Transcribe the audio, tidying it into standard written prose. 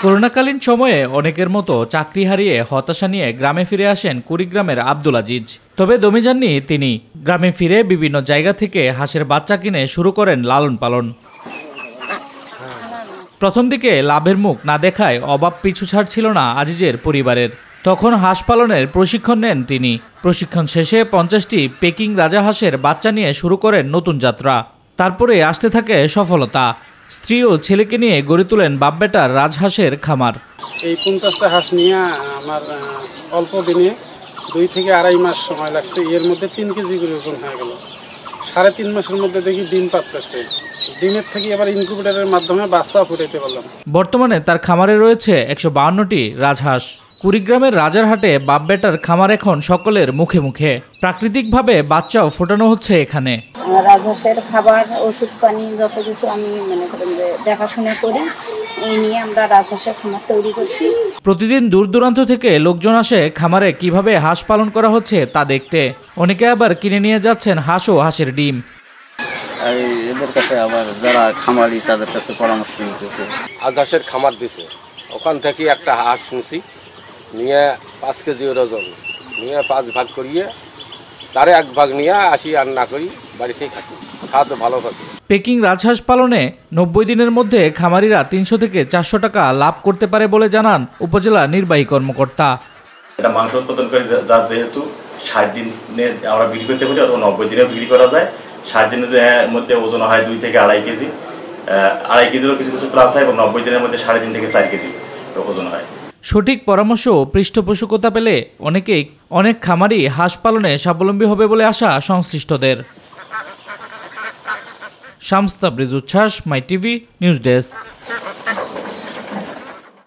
করোনাকালীন সময়ে অনেকের মতো চাকরি হারিয়ে হতাশা নিয়ে গ্রামে ফিরে আসেন কুড়িগ্রামের আব্দুল আজিজ। তবে দমে যাননি তিনি। গ্রামে ফিরে বিভিন্ন জায়গা থেকে হাঁসের বাচ্চা কিনে শুরু করেন লালন পালন। প্রথম দিকে লাভের মুখ না দেখায় অভাব পিছু ছাড়ছিল না আজিজের পরিবারের। তখন হাঁস পালনের প্রশিক্ষণ নেন তিনি। প্রশিক্ষণ শেষে 50টি পেকিং রাজাহাঁসের বাচ্চা নিয়ে শুরু করেন নতুন যাত্রা। তারপরে আসতে থাকে সফলতা। স্ত্রী ও ছেলেকে নিয়ে গড়ে তোলেন বাপ-বেটার রাজহাঁসের খামার। এই 50টা হাঁস নিয়ে আমার অল্প দিনে 2 থেকে আড়াই মাস সময় লাগছে। এর মধ্যে 3 কেজি করে ওজন হয়ে গেল। 3.5 মাসের মধ্যে দেখি ডিম পাততেছে। ডিমের থেকে এবার ইনকিউবেটরের মাধ্যমে বাচ্চা ফুটাইতে পারলাম। বর্তমানে তার খামারে রয়েছে 152টি রাজহাঁস। কুড়িগ্রামের রাজারহাটে বাপ-বেটার খামার এখন সকলের মুখে মুখে। প্রাকৃতিকভাবে বাচ্চাও ফোটানো হচ্ছে এখানে। রাজহাঁসের খাবার, ওষুধ পানি যত কিছু আমি মনে করেন যে দেখাশোনা করি। এই নিয়ে আমরা রাজহাঁসের খামার তৈরি করছি। প্রতিদিন দূর দূরান্ত থেকে লোকজন আসে খামারে কিভাবে হাঁস পালন করা হচ্ছে তা দেখতে। অনেকে আবার কিনে নিয়ে যাচ্ছেন হাঁস ও হাঁসের ডিম। এদের কাছে আবার যারা খামারি তাদের কাছে পরামর্শ নিতেছে। হাঁসের খামার দিছে, ওখান থেকে একটা হাঁস নিছি, নিয়ে 5 কেজি ওজন নিয়ে 5 ভাগ করিয়ে তারে 1 ভাগ নিয়ে আসি রান্না করি, বাড়িতেই খাচ্ছি। খাওয়া তো ভালো খাচ্ছি। পেকিং রাজহাঁস পালনে 90 দিনের মধ্যে খামারিরা 300 থেকে 400 টাকা লাভ করতে পারে বলে জানান উপজেলা নির্বাহী কর্মকর্তা। এটা মাংস উৎপাদন করে যেহেতু 60 দিনে আমরা বিক্রি করতে পারি অথবা 90 দিনেও বিক্রি করা যায়। 60 দিনের মধ্যে ওজন হয় 2 থেকে আড়াই কেজি। আড়াই কেজিরও কিছু কিছু প্লাস হয় এবং 90 দিনের মধ্যে 3.5 থেকে 4 কেজি ওজন হয়। সঠিক পরামর্শ ও পৃষ্ঠপোষকতা পেলে অনেক খামারি হাঁস পালনে স্বাবলম্বী হবে বলে আশা সংশ্লিষ্টদের। শামস তাবরিজ উচ্ছ্বাস, মাই টিভি নিউজ ডেস্ক।